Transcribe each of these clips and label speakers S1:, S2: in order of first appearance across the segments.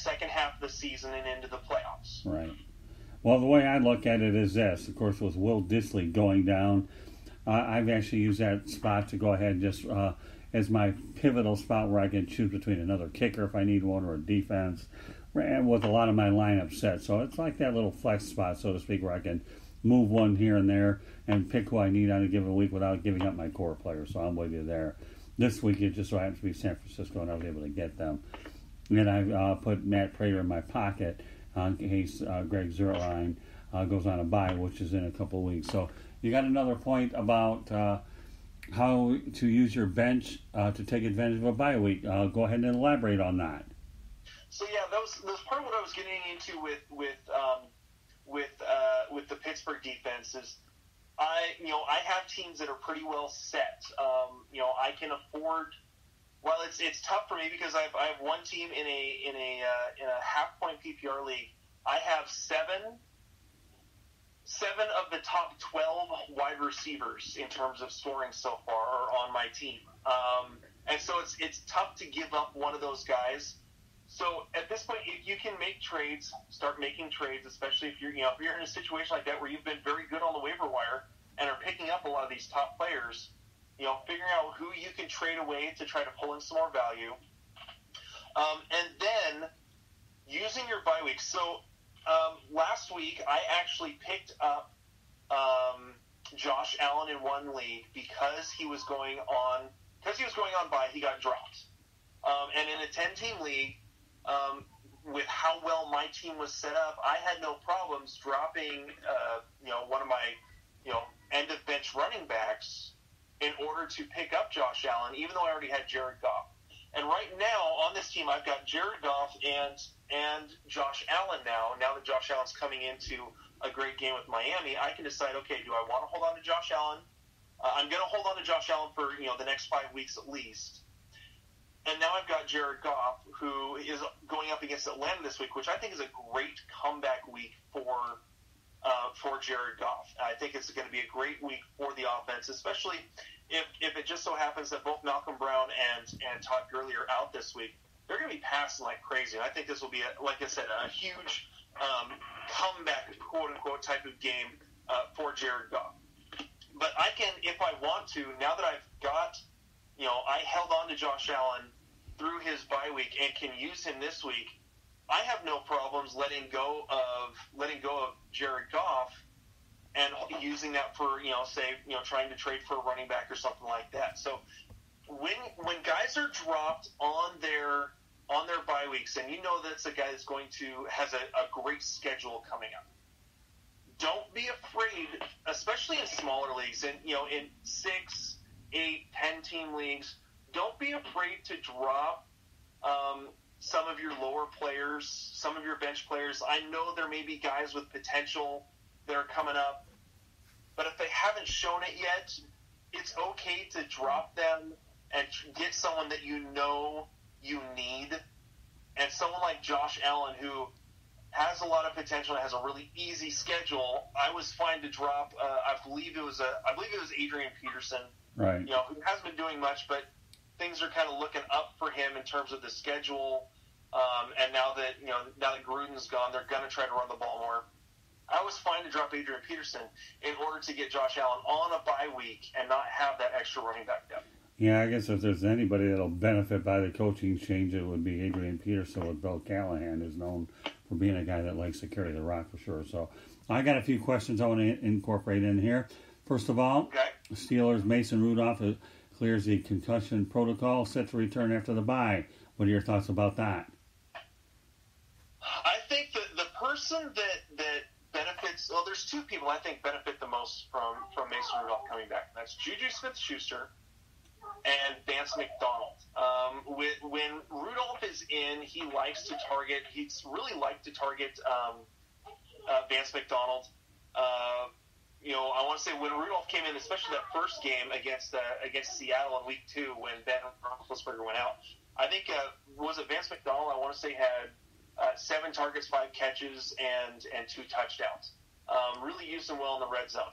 S1: second half of the season and into the playoffs.
S2: Right. Well, the way I look at it is this. Of course, with Will Dissly going down, I've actually used that spot to go ahead and just as my pivotal spot where I can choose between another kicker if I need one or a defense, and with a lot of my lineup set. So it's like that little flex spot, so to speak, where I can move one here and there and pick who I need on a given week without giving up my core players. So I'm with you there. This week it just so happens to be San Francisco, and I was able to get them. And then I put Matt Prater in my pocket in case Greg Zerline goes on a bye, which is in a couple of weeks. So you got another point about how to use your bench to take advantage of a bye week. Go ahead and elaborate on that.
S1: So yeah, that was part of what I was getting into with the Pittsburgh defense is I have teams that are pretty well set. I can afford. Well, it's tough for me because I have one team in a half point PPR league. I have seven of the top 12 wide receivers in terms of scoring so far are on my team, and so it's tough to give up one of those guys. So at this point, if you can make trades, start making trades, especially if you're in a situation like that where you've been very good on the waiver wire and are picking up a lot of these top players. Figuring out who you can trade away to try to pull in some more value. And then using your bye week. So last week I actually picked up Josh Allen in one league because he was going on bye. He got dropped. And in a 10-team league, with how well my team was set up, I had no problems dropping one of my end of bench running backs in order to pick up Josh Allen, even though I already had Jared Goff. And right now on this team, I've got Jared Goff and Josh Allen now. Now that Josh Allen's coming into a great game with Miami, I can decide, okay, do I want to hold on to Josh Allen? I'm going to hold on to Josh Allen for the next 5 weeks at least. And now I've got Jared Goff, who is going up against Atlanta this week, which I think is a great comeback week for Jared Goff. I think it's going to be a great week for the offense, especially if it just so happens that both Malcolm Brown and Todd Gurley are out this week. They're going to be passing like crazy. And I think this will be, like I said, a huge comeback, quote-unquote, type of game for Jared Goff. But I can, if I want to, now that I've got, I held on to Josh Allen through his bye week and can use him this week, I have no problems letting go of Jared Goff and using that for trying to trade for a running back or something like that. So when guys are dropped on their bye weeks, and that's a guy that's has a great schedule coming up, don't be afraid, especially in smaller leagues, and in 6, 8, 10-team leagues, don't be afraid to drop some of your lower players, some of your bench players. I know there may be guys with potential that are coming up, but if they haven't shown it yet, it's okay to drop them and get someone that you need. And someone like Josh Allen, who has a lot of potential and has a really easy schedule, I was fine to drop. I believe it was Adrian Peterson,
S2: right?
S1: Who hasn't been doing much, but things are kind of looking up for him in terms of the schedule. And now that Gruden's gone, they're going to try to run the ball more. I was fine to drop Adrian Peterson in order to get Josh Allen on a bye week and not have that extra running back depth.
S2: Yeah, I guess if there's anybody that'll benefit by the coaching change, it would be Adrian Peterson, with Bill Callahan, who's known for being a guy that likes to carry the rock for sure. So I got a few questions I want to incorporate in here. First of all,
S1: okay.
S2: Steelers' Mason Rudolph clears the concussion protocol, set to return after the bye. What are your thoughts about that?
S1: I think that the person that benefits, well, there's two people I think benefit the most from Mason Rudolph coming back. That's Juju Smith-Schuster and Vance McDonald. When Rudolph is in, he likes to target. He's really liked to target Vance McDonald. I want to say when Rudolph came in, especially that first game against Seattle in Week 2 when Ben Roethlisberger went out, I think was it Vance McDonald? I want to say had 7 targets, 5 catches, and 2 touchdowns. Really used him well in the red zone.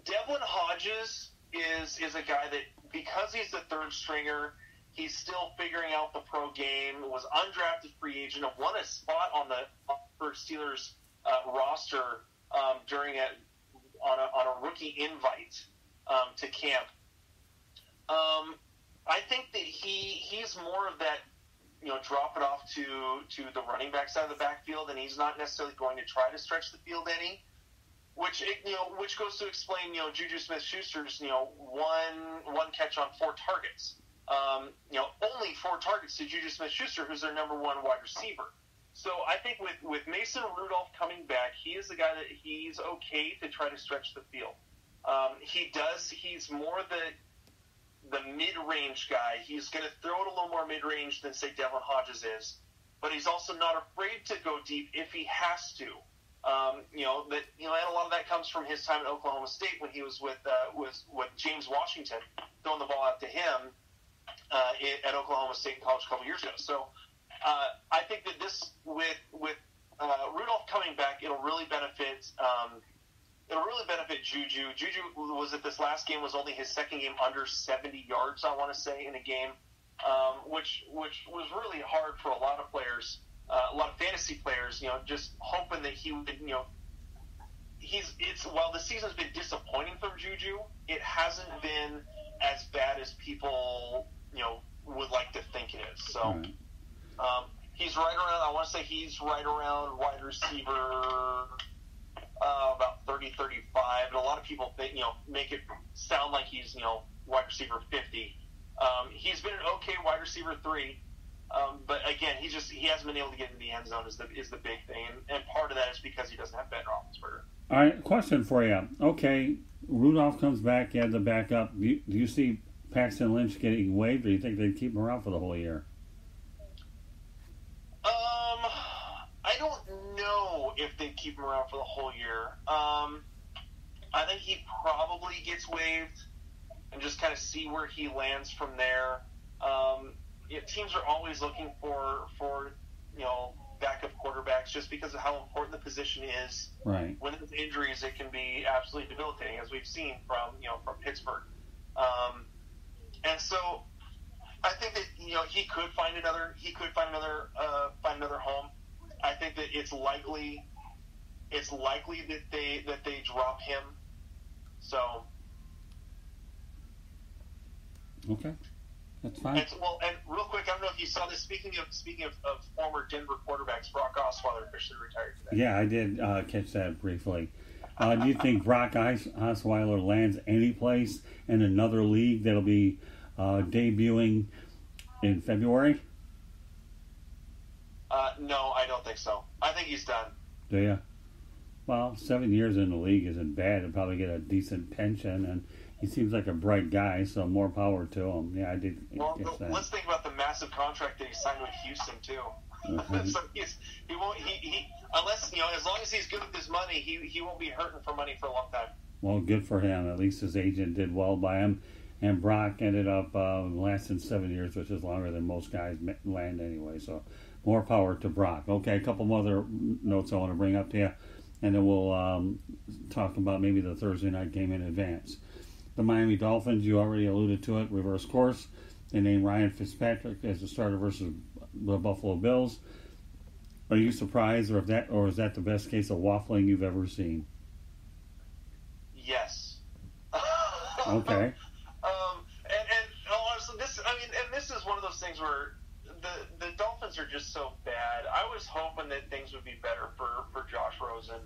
S1: Devlin Hodges is a guy that, because he's the third stringer, He's still figuring out the pro game. Was undrafted free agent. Won a spot on the first Steelers roster on a rookie invite to camp. I think that he's more of that, drop it off to the running back side of the backfield, and he's not necessarily going to try to stretch the field any. Which goes to explain, Juju Smith-Schuster's, one catch on 4 targets. Only 4 targets to Juju Smith-Schuster, who's their number 1 wide receiver. So I think with Mason Rudolph coming back, he is the guy that he's okay to try to stretch the field. He's more the mid-range guy. He's going to throw it a little more mid-range than, say, Devlin Hodges is. But he's also not afraid to go deep if he has to. And a lot of that comes from his time at Oklahoma State when he was with James Washington, throwing the ball out to him at Oklahoma State in college a couple years ago. So I think that this with Rudolph coming back, it'll really benefit. It'll really benefit Juju. Juju was at this last game was only his second game under 70 yards, I want to say, in a game, which was really hard for a lot of players. A lot of fantasy players, just hoping that he would, while the season's been disappointing from Juju, it hasn't been as bad as people, would like to think it is. So, he's right around, I want to say he's right around wide receiver, about 30, 35. And a lot of people think, make it sound like he's, wide receiver 50. He's been an okay wide receiver 3. But again, he hasn't been able to get into the end zone is the big thing, and part of that is because he doesn't have Ben Roethlisberger.
S2: All right, question for you. Okay, Rudolph comes back, you had the backup. Do you see Paxton Lynch getting waived, or do you think they'd keep him around for the whole year?
S1: I don't know if they'd keep him around for the whole year. I think he probably gets waived and just kind of see where he lands from there. Teams are always looking for backup quarterbacks just because of how important the position is.
S2: Right.
S1: When there's injuries, it can be absolutely debilitating, as we've seen from Pittsburgh. And so I think that he could find another home. I think that it's likely that they drop him. So
S2: okay. That's fine.
S1: And real quick, I don't know if you saw this. Speaking of former Denver quarterbacks, Brock Osweiler officially retired today.
S2: Yeah, I did catch that briefly. Do you think Brock Osweiler lands any place in another league that'll be debuting in February?
S1: No, I don't think so. I think he's done.
S2: Do you? Well, 7 years in the league isn't bad. He'll probably get a decent pension, and he seems like a bright guy, so more power to him. Yeah, I did guess that.
S1: Let's think about the massive contract that he signed with Houston, too.
S2: Mm-hmm.
S1: So he won't, unless, as long as he's good with his money, he won't be hurting for money for a long time.
S2: Well, good for him. At least his agent did well by him. And Brock ended up lasting 7 years, which is longer than most guys land anyway. So more power to Brock. Okay, a couple other notes I want to bring up to you, and then we'll talk about maybe the Thursday night game in advance. The Miami Dolphins, you already alluded to it, reverse course. They named Ryan Fitzpatrick as the starter versus the Buffalo Bills. Are you surprised, or is that the best case of waffling you've ever seen?
S1: Yes.
S2: Okay.
S1: And honestly, this is one of those things where the Dolphins are just so bad. I was hoping that things would be better for Josh Rosen,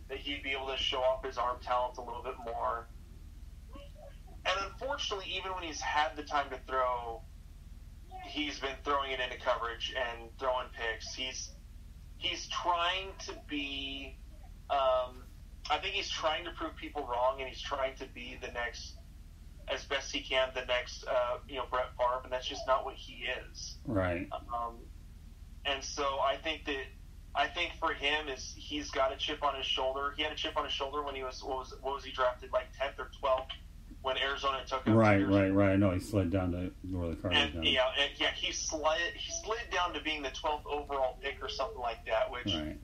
S1: that he'd be able to show off his arm talent a little bit more. And unfortunately, even when he's had the time to throw, he's been throwing it into coverage and throwing picks. He's trying to be. I think he's trying to prove people wrong, and he's trying to be the next, as best he can, the next Brett Favre, and that's just not what he is.
S2: Right.
S1: And so I think for him is he's got a chip on his shoulder. He had a chip on his shoulder when he was what was he drafted, like 10th or 12th when Arizona took him.
S2: Right. I know he slid down to where the Cardinals.
S1: He slid down to being the 12th overall pick or something like that, which.
S2: Right.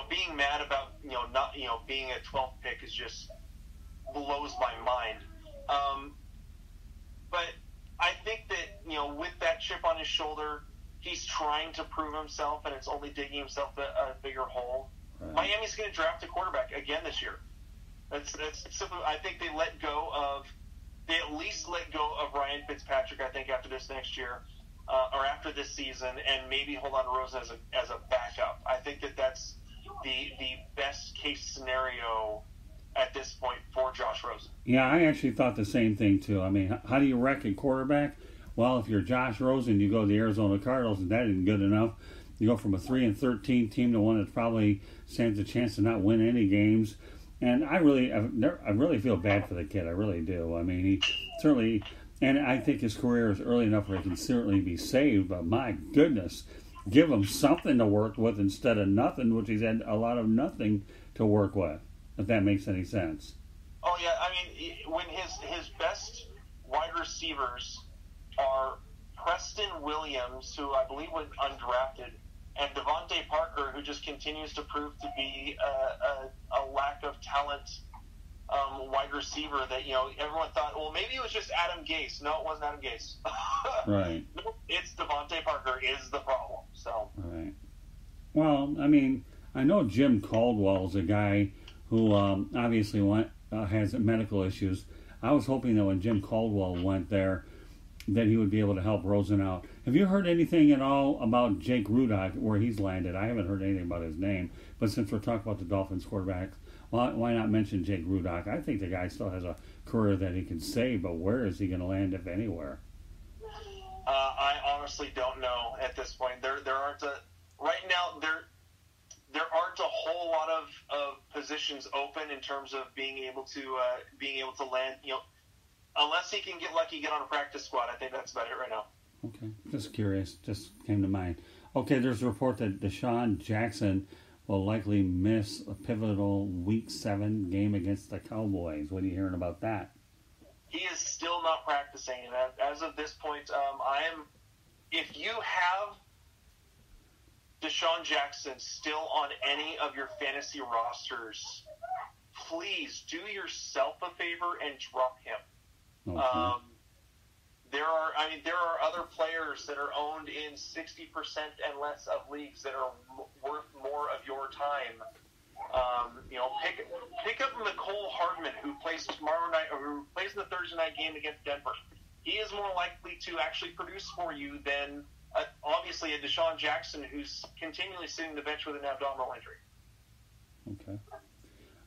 S1: Being mad about, not, being a 12th pick is just blows my mind. But I think that, with that chip on his shoulder, he's trying to prove himself, and it's only digging himself a bigger hole. Right. Miami's going to draft a quarterback again this year. That's simply. I think they at least let go of Ryan Fitzpatrick. I think after this next year, or after this season, and maybe hold on to Rosen as a backup. I think that's the best case scenario at this point for Josh Rosen.
S2: Yeah, I actually thought the same thing too. I mean, how do you wreck a quarterback? Well, if you're Josh Rosen, you go to the Arizona Cardinals, and that isn't good enough. You go from a 3-13 team to one that probably stands a chance to not win any games. And I really feel bad for the kid. I really do. I mean, he certainly, and I think his career is early enough where he can certainly be saved. But my goodness, give him something to work with instead of nothing, which he's had a lot of nothing to work with. If that makes any sense.
S1: Oh yeah, I mean, when his best wide receivers are Preston Williams, who I believe went undrafted, and Devontae Parker, who just continues to prove to be a lack of talent wide receiver that, everyone thought, well, maybe it was just Adam Gase. No, it wasn't Adam Gase.
S2: Right.
S1: No, it's Devontae Parker is the problem. So.
S2: Right. Well, I mean, I know Jim Caldwell is a guy who obviously has medical issues. I was hoping that when Jim Caldwell went there, that he would be able to help Rosen out. Have you heard anything at all about Jake Rudock, where he's landed? I haven't heard anything about his name, but since we're talking about the Dolphins quarterback, why not mention Jake Rudock? I think the guy still has a career that he can save, but where is he going to land, if anywhere?
S1: I honestly don't know at this point. There aren't right now there aren't a whole lot of positions open in terms of being able to land. Unless he can get lucky, get on a practice squad. I think that's about it right now.
S2: Okay, just curious. Just came to mind. Okay, there's a report that Deshaun Jackson will likely miss a pivotal Week 7 game against the Cowboys. What are you hearing about that?
S1: He is still not practicing. And as of this point, if you have Deshaun Jackson still on any of your fantasy rosters, please do yourself a favor and drop him.
S2: Okay.
S1: There are other players that are owned in 60% and less of leagues that are worth more of your time. Pick up Mecole Hardman, who plays tomorrow night, or who plays in the Thursday night game against Denver. He is more likely to actually produce for you than obviously a Deshaun Jackson, who's continually sitting the bench with an abdominal injury.
S2: Okay.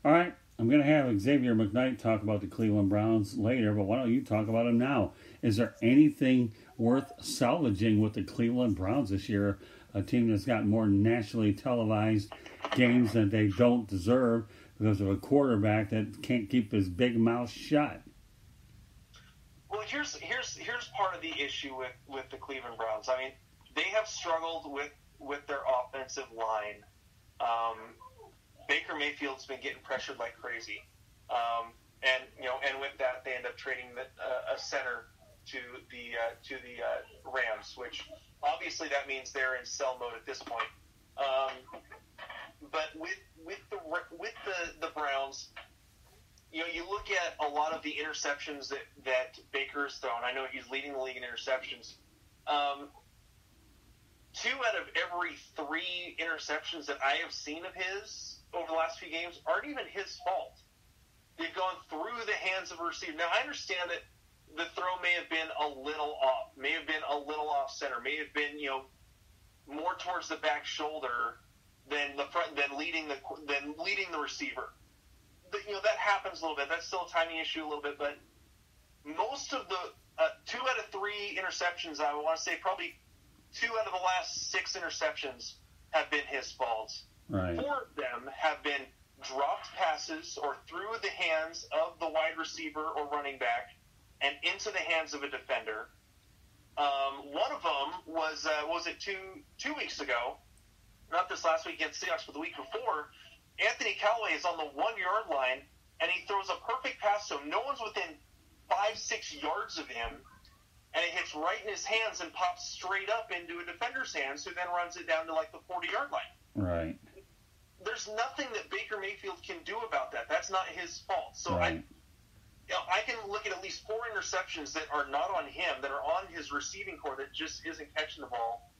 S2: All right. I'm going to have Xavier McKnight talk about the Cleveland Browns later, but why don't you talk about them now? Is there anything worth salvaging with the Cleveland Browns this year, a team that's got more nationally televised games than they don't deserve because of a quarterback that can't keep his big mouth shut?
S1: Well, here's part of the issue with the Cleveland Browns. I mean, they have struggled with their offensive line. Baker Mayfield's been getting pressured like crazy, and with that they end up trading a center to the Rams, which obviously that means they're in sell mode at this point. But with the Browns, you look at a lot of the interceptions that Baker's thrown. I know he's leading the league in interceptions. 2 out of every 3 interceptions that I have seen of his over the last few games aren't even his fault. They've gone through the hands of a receiver. Now, I understand that the throw may have been a little off center, may have been, more towards the back shoulder than the front, than leading the receiver. But, that happens a little bit. That's still a timing issue a little bit, but most of the 2 out of 3 interceptions, I want to say probably 2 out of the last 6 interceptions have been his fault.
S2: Right.
S1: 4 of them have been dropped passes or through the hands of the wide receiver or running back and into the hands of a defender. One of them was it two weeks ago? Not this last week against Seahawks, but the week before. Anthony Callaway is on the 1-yard line, and he throws a perfect pass, so no one's within 5-6 yards of him, and it hits right in his hands and pops straight up into a defender's hands, who then runs it down to like the 40-yard line.
S2: Right.
S1: There's nothing that Baker Mayfield can do about that. That's not his fault. So
S2: right.
S1: I can look at least 4 interceptions that are not on him, that are on his receiving core that just isn't catching the ball.